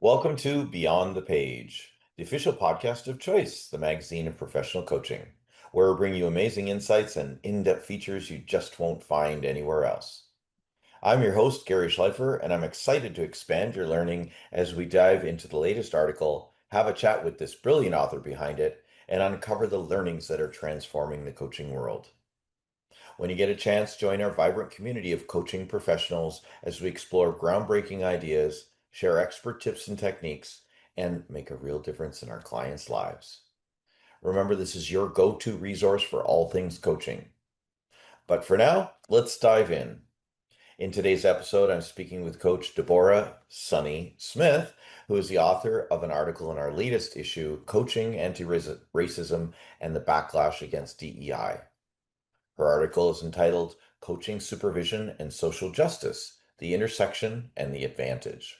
Welcome to Beyond the Page, the official podcast of Choice, the magazine of professional coaching, where we bring you amazing insights and in-depth features you just won't find anywhere else. I'm your host, Gary Schleifer, and I'm excited to expand your learning as we dive into the latest article, have a chat with this brilliant author behind it, and uncover the learnings that are transforming the coaching world. When you get a chance, join our vibrant community of coaching professionals as we explore groundbreaking ideas, share expert tips and techniques, and make a real difference in our clients' lives. Remember, this is your go-to resource for all things coaching. But for now, let's dive in. In today's episode, I'm speaking with Coach DeBorah Sunni Smith, who is the author of an article in our latest issue, Coaching Anti-Racism and the Backlash Against DEI. Her article is entitled Coaching, Supervision, and Social Justice, the Intersection and the Advantage.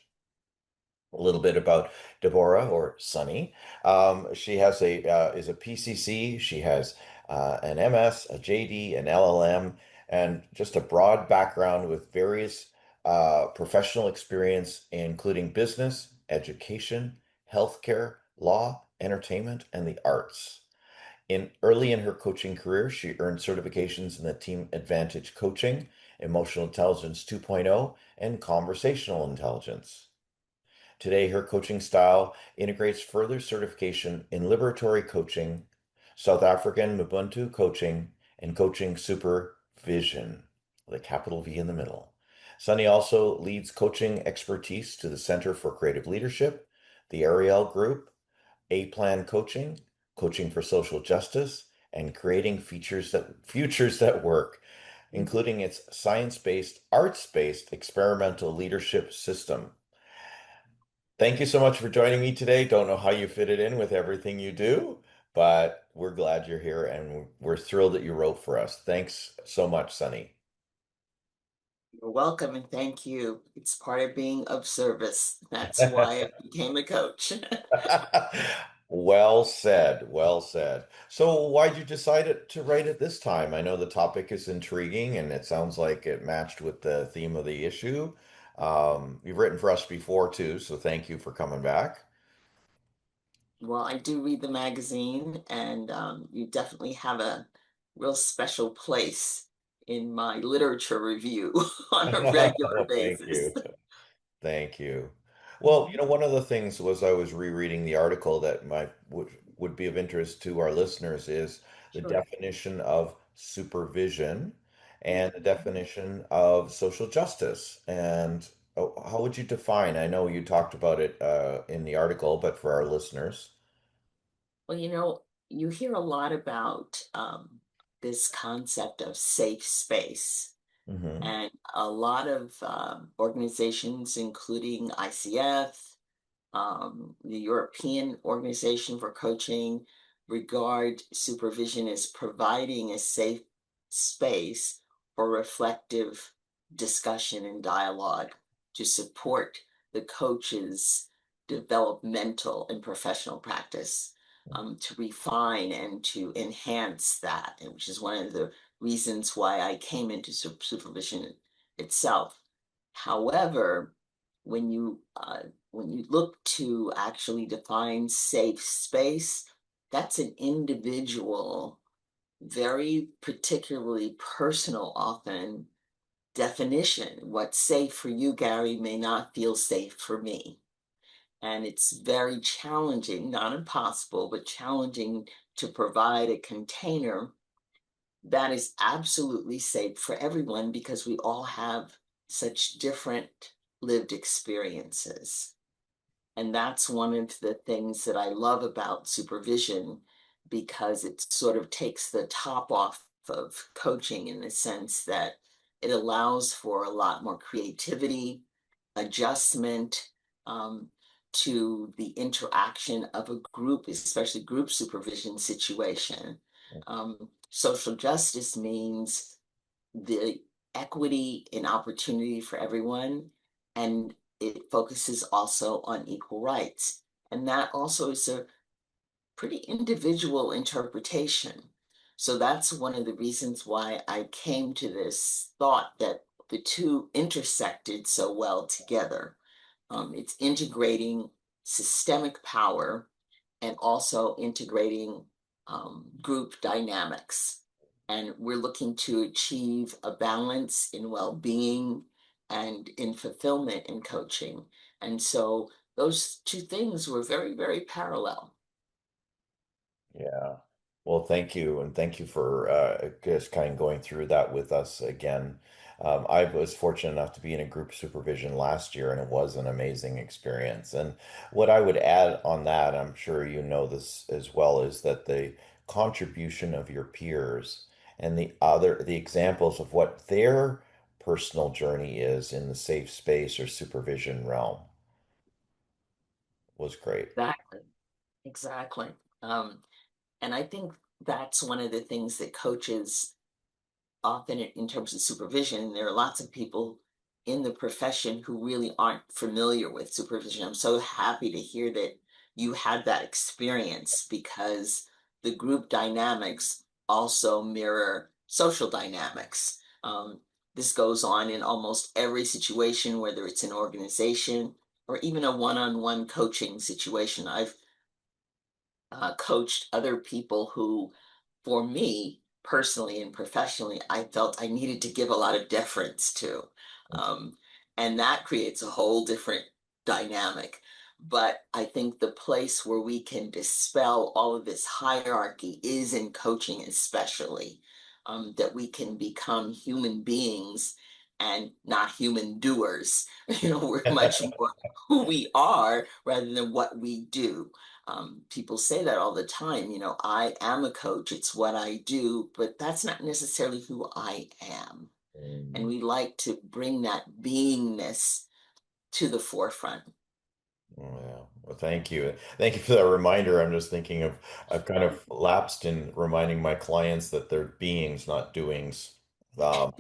A little bit about DeBorah or Sunni. She has is a PCC. She has an MS, a JD, an LLM, and just a broad background with various professional experience, including business, education, healthcare, law, entertainment, and the arts. Early in her coaching career, she earned certifications in the Team Advantage Coaching, Emotional Intelligence 2.0, and Conversational Intelligence. Today, her coaching style integrates further certification in liberatory coaching, South African Ubuntu coaching, and coaching supervision, with a capital V in the middle. Sunni also leads coaching expertise to the Center for Creative Leadership, the Ariel Group, A-Plan Coaching, Coaching for Social Justice, and creating futures that work, including its science-based, arts-based experimental leadership system. Thank you so much for joining me today. Don't know how you fit it in with everything you do, but we're glad you're here and we're thrilled that you wrote for us. Thanks so much, Sunni. You're welcome and thank you. It's part of being of service. That's why I became a coach. Well said, well said. So why'd you decide to write it this time? I know the topic is intriguing and it sounds like it matched with the theme of the issue. You've written for us before too, so thank you for coming back. Well, I do read the magazine, and you definitely have a real special place in my literature review on a regular Oh, thank basis. you. Thank you. Well, Mhm. one of the things was I was rereading the article that would be of interest to our listeners is the Sure. definition of supervision and the Mhm. definition of social justice. And how would you define? I know you talked about it in the article, but for our listeners. Well, you hear a lot about this concept of safe space. Hmm. And a lot of organizations, including ICF, the European Organization for Coaching, regard supervision as providing a safe space for reflective discussion and dialogue to support the coach's developmental and professional practice, to refine and to enhance that, and which is one of the reasons why I came into supervision itself. However, when you look to actually define safe space, that's an individual, very particularly personal, often definition. What's safe for you, Gary, may not feel safe for me. And it's very challenging, not impossible, but challenging to provide a container that is absolutely safe for everyone because we all have such different lived experiences. And that's one of the things that I love about supervision because it sort of takes the top off of coaching in the sense that it allows for a lot more creativity, adjustment, um, to the interaction of a group, especially group supervision situation. Social justice means the equity and opportunity for everyone, and it focuses also on equal rights. And that also is a pretty individual interpretation. So that's one of the reasons why I came to this thought that the two intersected so well together. It's integrating systemic power and also integrating group dynamics. And we're looking to achieve a balance in well being and in fulfillment in coaching. And so those two things were very, very parallel. Yeah. Well, thank you. And thank you for just kind of going through that with us again. I was fortunate enough to be in a group supervision last year, and it was an amazing experience. And what I would add on that, I'm sure you know this as well, is that the contribution of your peers and the examples of what their personal journey is in the safe space or supervision realm was great. Exactly. Exactly. And I think that's one of the things that coaches often in terms of supervision, there are lots of people in the profession who really aren't familiar with supervision. I'm so happy to hear that you had that experience because the group dynamics also mirror social dynamics. This goes on in almost every situation, whether it's an organization or even a one-on-one coaching situation. I've coached other people who, for me personally and professionally, I felt I needed to give a lot of deference to. Um, and that creates a whole different dynamic. But I think the place where we can dispel all of this hierarchy is in coaching, especially, that we can become human beings and not human doers. We're much more who we are rather than what we do. People say that all the time, I am a coach, it's what I do, but that's not necessarily who I am. And Mm. we like to bring that beingness to the forefront. Oh, yeah. Well, thank you. Thank you for that reminder. I'm just thinking of, I've kind of lapsed in reminding my clients that they're beings, not doings. So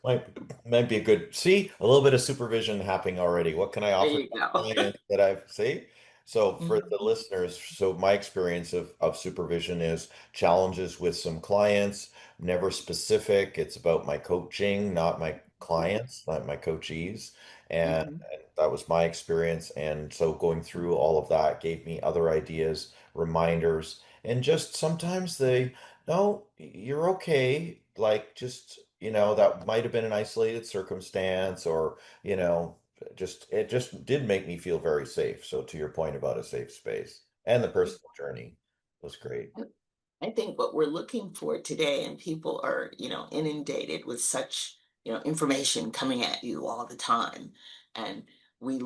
might be a good, see, a little bit of supervision happening already. What can I There offer you my go. clients that I've, see? So for the Mhm. listeners, so my experience of supervision is challenges with some clients, never specific. It's about my coaching, not my clients, not my coachees. And Mhm. that was my experience. And so going through all of that gave me other ideas, reminders, and just sometimes they, no, you're okay. Like just, that might have been an isolated circumstance or, it just did make me feel very safe. So to your point about a safe space and the personal journey was great. I think what we're looking for today, and people are, inundated with such, information coming at you all the time. And we're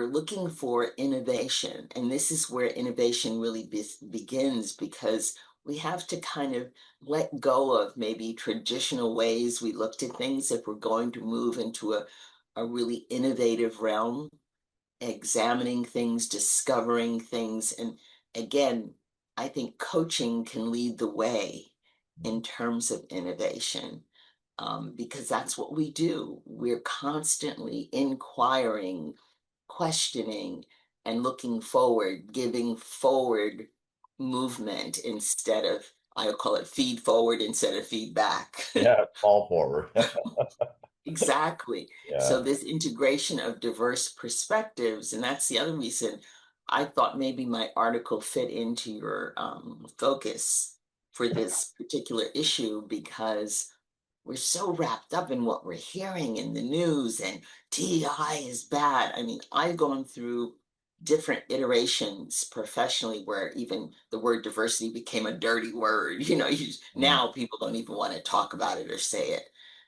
looking for innovation. And this is where innovation really begins because we have to kind of let go of maybe traditional ways we looked at things if we're going to move into a really innovative realm, examining things, discovering things. And again, I think coaching can lead the way in terms of innovation because that's what we do. We're constantly inquiring, questioning, and looking forward, giving forward movement instead of, I call it feed forward instead of feedback. Yeah, fall forward. Exactly. So Yeah. this integration of diverse perspectives, and that's the other reason I thought maybe my article fit into your focus for this particular issue because we're so wrapped up in what we're hearing in the news and DEI is bad. I mean, I've gone through different iterations professionally where even the word diversity became a dirty word. Mm. Now people don't even want to talk about it or say it.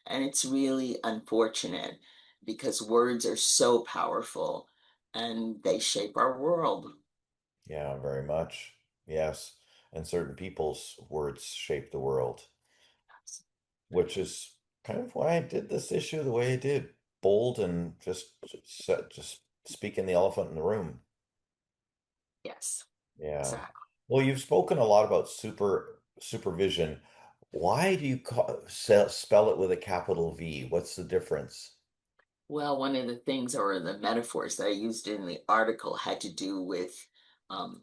And it's really unfortunate because words are so powerful and they shape our world. Yeah, very much. Yes. And certain people's words shape the world, which is kind of why I did this issue the way I did. Bold and just speaking the elephant in the room. Yes, Yeah. exactly. Well, you've spoken a lot about supervision. Why do you spell it with a capital V? What's the difference? Well, one of the things or the metaphors that I used in the article had to do with um,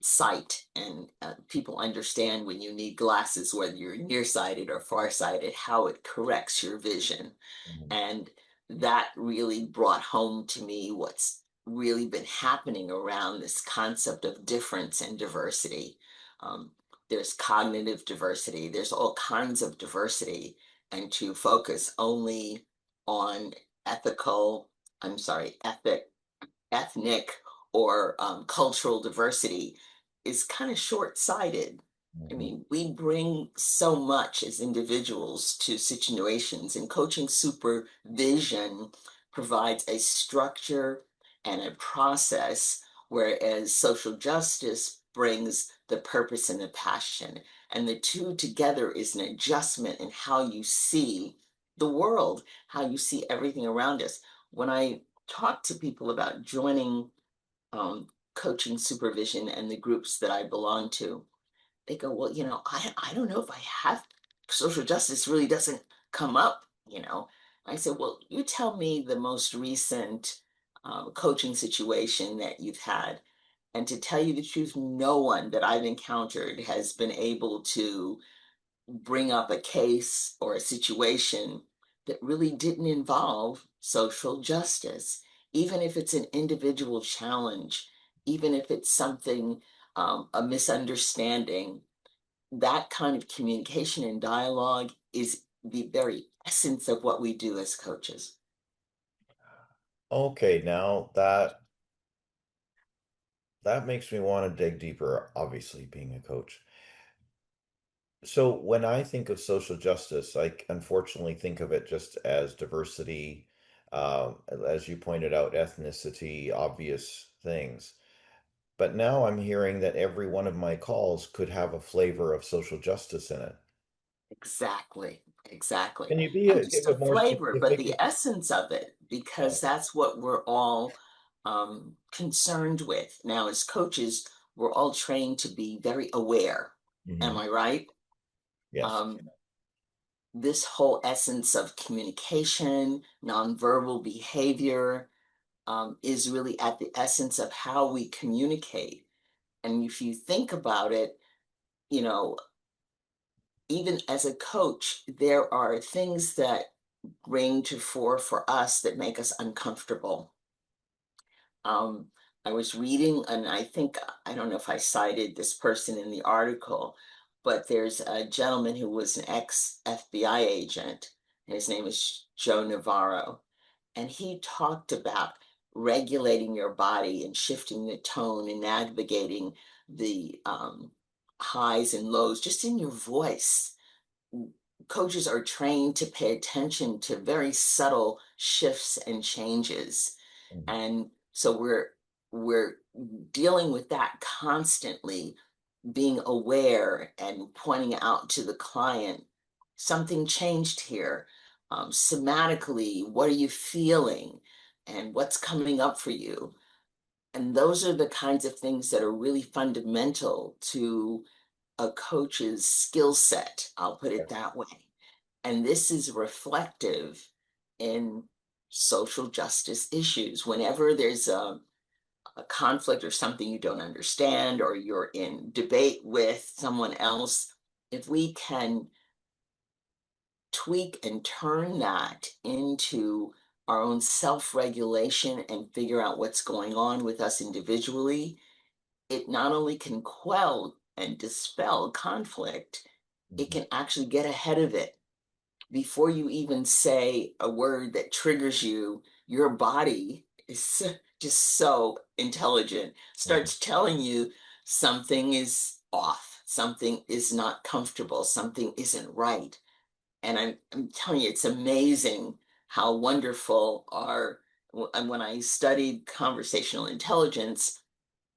sight, and people understand when you need glasses, whether you're nearsighted or farsighted, how it corrects your vision. Mhm. And that really brought home to me what's really been happening around this concept of difference and diversity. Um, there's cognitive diversity, there's all kinds of diversity, and to focus only on ethical, I'm sorry, ethnic or cultural diversity is kind of short-sighted. I Mhm. mean, we bring so much as individuals to situations, and coaching supervision provides a structure and a process, whereas social justice brings the purpose and the passion. And the two together is an adjustment in how you see the world, how you see everything around us. When I talk to people about joining coaching supervision and the groups that I belong to, they go, well, I don't know if I have social justice really doesn't come up, you know. I said, well, you tell me the most recent coaching situation that you've had. And to tell you the truth, no one that I've encountered has been able to bring up a case or a situation that really didn't involve social justice, even if it's an individual challenge, even if it's something, a misunderstanding. That kind of communication and dialogue is the very essence of what we do as coaches. Okay, now that makes me want to dig deeper, obviously being a coach. So when I think of social justice, unfortunately think of it just as diversity, as you pointed out, ethnicity, obvious things. But now I'm hearing that every one of my calls could have a flavor of social justice in it. Exactly, exactly. Can you And give just a it more flavor, but specific? the essence of it, Yeah. because that's what we're all concerned with. Now, as coaches, we're all trained to be very aware. Am Hmm. I right? Yes. Um, this whole essence of communication, nonverbal behavior, is really at the essence of how we communicate. And if you think about it, you know, even as a coach, there are things that bring to fore for us that make us uncomfortable. Um, I was reading, and I think, I don't know if I cited this person in the article, but there's a gentleman who was an ex FBI agent, and his name is Joe Navarro. And he talked about regulating your body and shifting the tone and navigating the highs and lows just in your voice. Coaches are trained to pay attention to very subtle shifts and changes, Mhm. and so we're dealing with that constantly, being aware and pointing out to the client something changed here, somatically, what are you feeling and what's coming up for you. And those are the kinds of things that are really fundamental to a coach's skill set, I'll put it that way. And this is reflective in social justice issues. Whenever there's a conflict or something you don't understand, or you're in debate with someone else, if we can tweak and turn that into our own self regulation and figure out what's going on with us individually, it not only can quell and dispel conflict, it Mhm. can actually get ahead of it. Before you even say a word that triggers you, your body is just so intelligent, Mhm. starts telling you something is off, something is not comfortable, something isn't right. And I'm telling you, it's amazing how wonderful and when I studied conversational intelligence,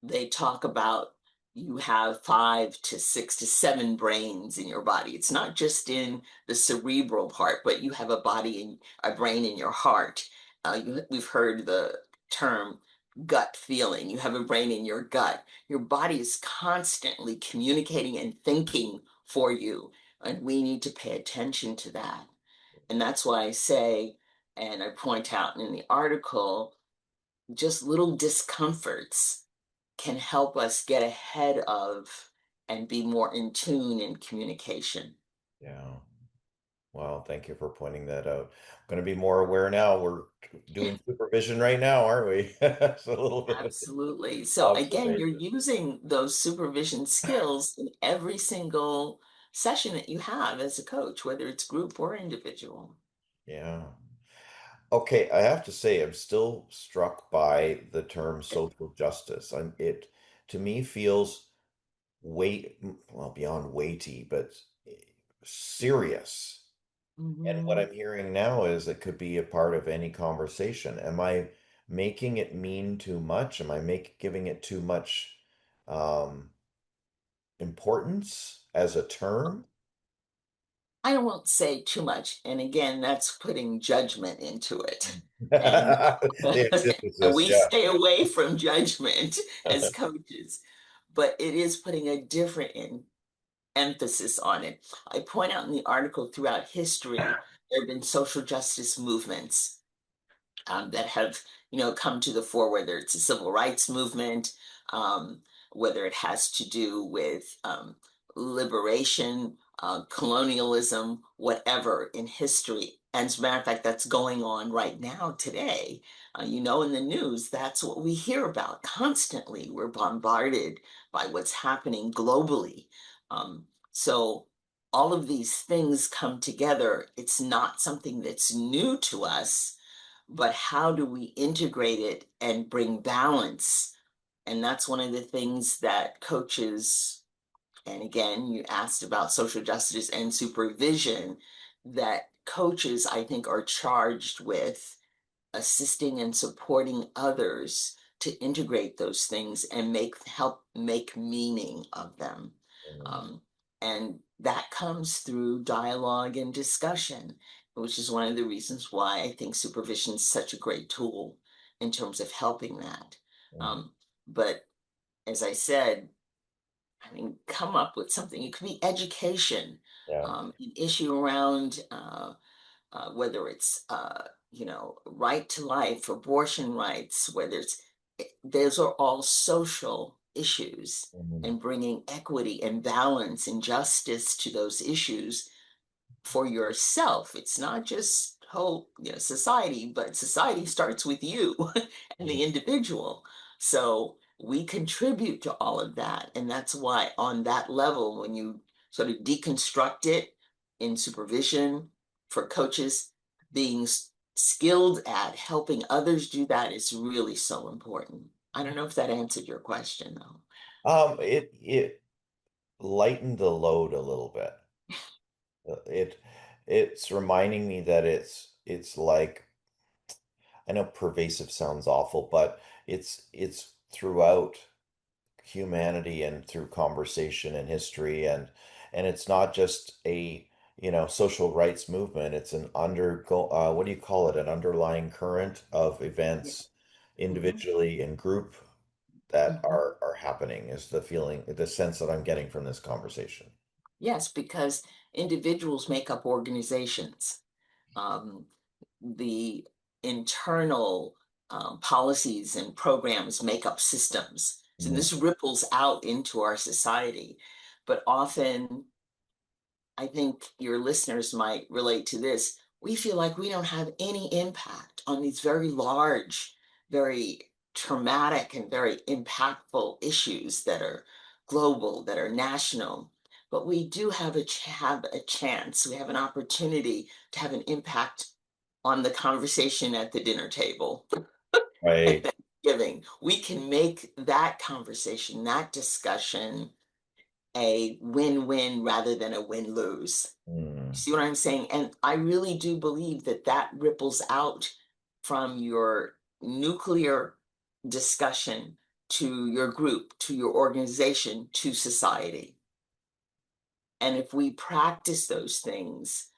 they talk about you have 5 to 6 to 7 brains in your body. It's not just in the cerebral part, but you have a body and a brain in your heart. We've heard the term gut feeling. You have a brain in your gut. Your body is constantly communicating and thinking for you, and we need to pay attention to that. And that's why I say, and I point out in the article, just little discomforts can help us get ahead of and be more in tune in communication. Yeah. Wow, thank you for pointing that out. I'm going to be more aware now. We're doing supervision right now, aren't we? It's a little bit of Absolutely. So again, you're observation. using those supervision skills in every single session that you have as a coach, whether it's group or individual. Yeah. Okay, I have to say, I'm still struck by the term social justice. It to me feels well, beyond weighty, but serious. And what Mhm. I'm hearing now is it could be a part of any conversation. Am I making it mean too much? Am I giving it too much um, importance as a term? I won't say too much, and again, that's putting judgment into it. And The and antithesis, we yeah. stay away from judgment as coaches, but it is putting a different emphasis on it. I point out in the article throughout history, there have been social justice movements that have come to the fore, whether it's a civil rights movement, um, whether it has to do with liberation, colonialism, whatever in history. And as a matter of fact, that's going on right now today. In the news, that's what we hear about constantly. We're bombarded by what's happening globally. So all of these things come together. It's not something that's new to us, but how do we integrate it and bring balance? And that's one of the things that coaches, and again, you asked about social justice and supervision, that coaches, I think, are charged with assisting and supporting others to integrate those things and help make meaning of them. Mm, Um, and that comes through dialogue and discussion, which is one of the reasons why I think supervision is such a great tool in terms of helping that. mm, Um, but as I said, I mean, come up with something. It could be education, yeah. an issue around whether it's right to life, abortion rights, whether it's those are all social issues, Mhm. and bringing equity and balance and justice to those issues for yourself. It's not just whole, society, but society starts with you and Mm, the individual. So we contribute to all of that. And that's why, on that level, when you sort of deconstruct it in supervision for coaches, being skilled at helping others do that is really so important. I don't know if that answered your question, though. it lightened the load a little bit. It it's reminding me that it's like I know pervasive sounds awful, but it's throughout humanity and through conversation and history and it's not just a social rights movement. It's an what do you call it? An underlying current of Yeah. events Mhm. individually and group that Mhm. are happening is the feeling, the sense that I'm getting from this conversation. Yes, because individuals make up organizations. Um, the internal policies and programs make up systems. So Mhm. this ripples out into our society. But often, I think your listeners might relate to this. We feel like we don't have any impact on these very large, very traumatic, and very impactful issues that are global, that are national. But we do have a chance, we have an opportunity to have an impact on the conversation at the dinner table at Right. Thanksgiving. We can make that conversation, that discussion, a win-win rather than a win-lose. Mm, See what I'm saying? And I really do believe that that ripples out from your nuclear discussion to your group, to your organization, to society. And if we practice those things,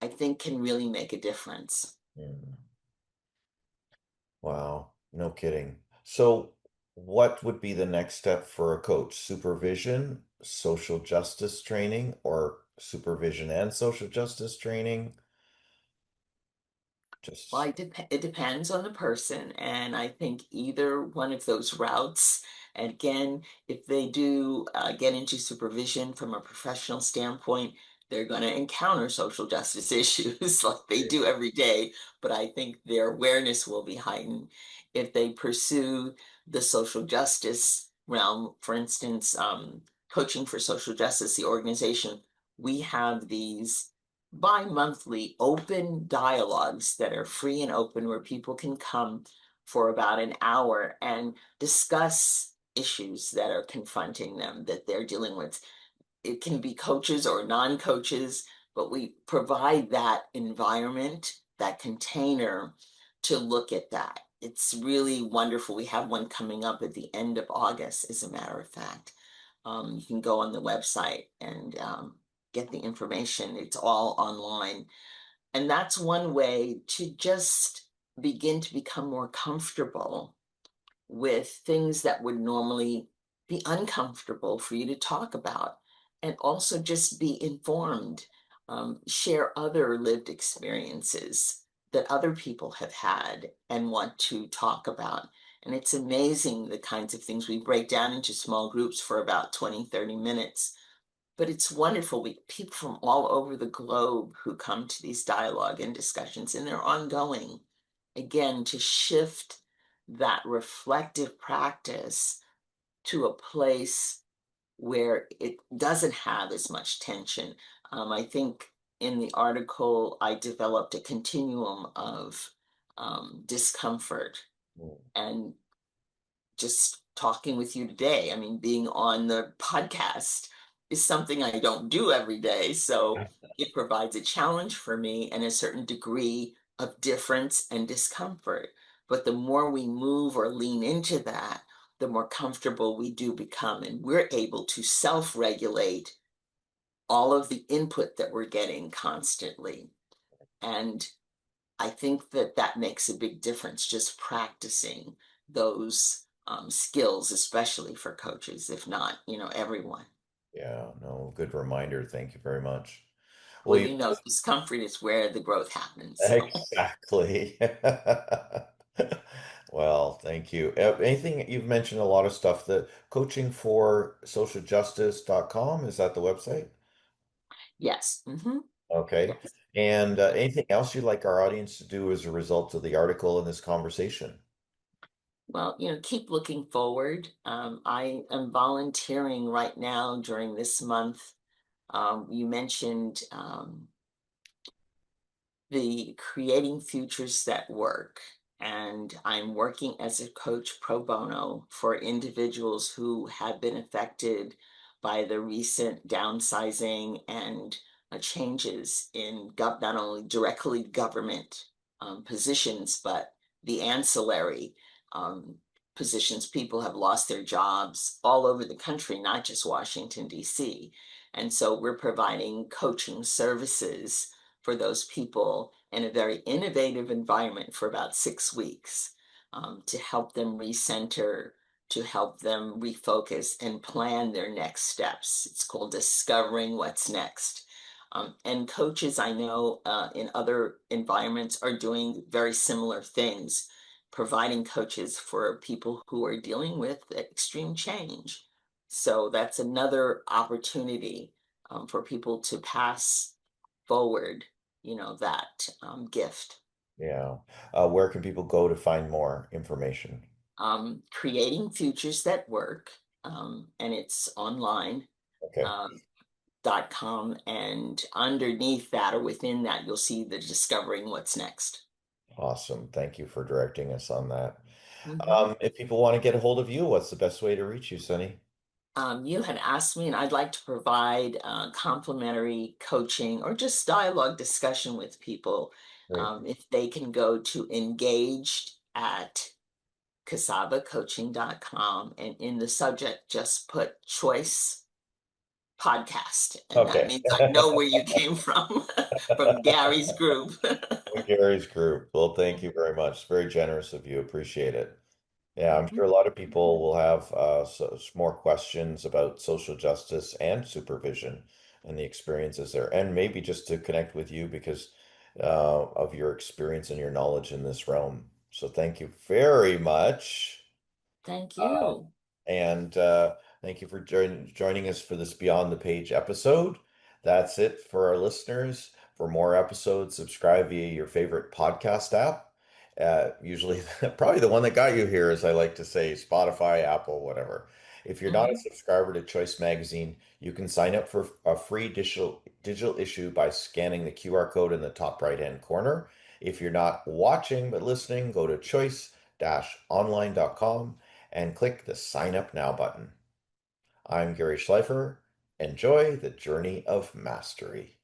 I think can really make a difference. mm. Wow, no kidding. So, what would be the next step for a coach? Supervision, social justice training, or supervision and social justice training? Well, Just, it depends on the person, and I think either one of those routes. And again, if they do get into supervision from a professional standpoint, they're going to encounter social justice issues like they do every day, but I think their awareness will be heightened if they pursue the social justice realm. For instance, Coaching for Social Justice, the organization, we have these bi-monthly open dialogues that are free and open where people can come for about an hour and discuss issues that are confronting them that they're dealing with. It can be coaches or non-coaches, but we provide that environment, that container to look at that. It's really wonderful. We have one coming up at the end of August, as a matter of fact. You can go on the website and get the information. It's all online. And that's one way to just begin to become more comfortable with things that would normally be uncomfortable for you to talk about, and also just be informed, share other lived experiences that other people have had and want to talk about. And it's amazing the kinds of things we break down into small groups for about 20, 30 minutes. But it's wonderful. We people from all over the globe who come to these dialogue and discussions, and they're ongoing. Again, to shift that reflective practice to a place where it doesn't have as much tension. I think in the article, I developed a continuum of discomfort, Mm. and just talking with you today. I mean, being on the podcast is something I don't do every day. So it provides a challenge for me and a certain degree of difference and discomfort. But the more we move or lean into that, the more comfortable we do become. And we're able to self regulate all of the input that we're getting constantly. And I think that that makes a big difference, just practicing those skills, especially for coaches, if not, everyone. Yeah, no, good reminder. Thank you very much. Well, Well, you discomfort is where the growth happens. So, exactly. Well, thank you. Anything you've mentioned a lot of stuff. The coaching for socialjustice.com, is that the website? yes. Okay. Yes. And anything else you'd like our audience to do as a result of the article in this conversation? Well, keep looking forward. I am volunteering right now during this month. You mentioned the Creating Futures That Work. And I'm working as a coach pro bono for individuals who have been affected by the recent downsizing and changes in not only directly government positions, but the ancillary um, positions. People have lost their jobs all over the country, not just Washington, D.C. And so we're providing coaching services for those people in a very innovative environment for about 6 weeks, to help them recenter, to help them refocus and plan their next steps. It's called Discovering What's Next. And coaches I know in other environments are doing very similar things, providing coaches for people who are dealing with extreme change. So that's another opportunity for people to pass forward, that gift. Yeah. Where can people go to find more information? Creating Futures That Work, and it's online, Okay. um, .com, and underneath that or within that, you'll see the Discovering What's Next. Awesome. Thank you for directing us on that. Mhm. If people want to get a hold of you, what's the best way to reach you, Sunny? You had asked me, and I'd like to provide complimentary coaching or just dialogue discussion with people. Great. If they can go to engaged at casavacoaching.com, and in the subject just put choice podcast, and that Okay. means I know where you came from from Gary's group. Gary's group. Well, thank you very much. It's very generous of you. Appreciate it. Yeah, I'm Mhm. sure a lot of people will have more questions about social justice and supervision and the experiences there, and maybe just to connect with you because of your experience and your knowledge in this realm. So thank you very much. Thank Uh, you. and thank you for joining us for this Beyond the Page episode. That's it for our listeners. For more episodes, subscribe via your favorite podcast app. Usually, probably the one that got you here, as I like to say, Spotify, Apple, whatever. If you're not a Mhm. subscriber to Choice Magazine, you can sign up for a free digital issue by scanning the QR code in the top right-hand corner. If you're not watching but listening, go to choice-online.com and click the Sign Up Now button. I'm Gary Schleifer. Enjoy the journey of mastery.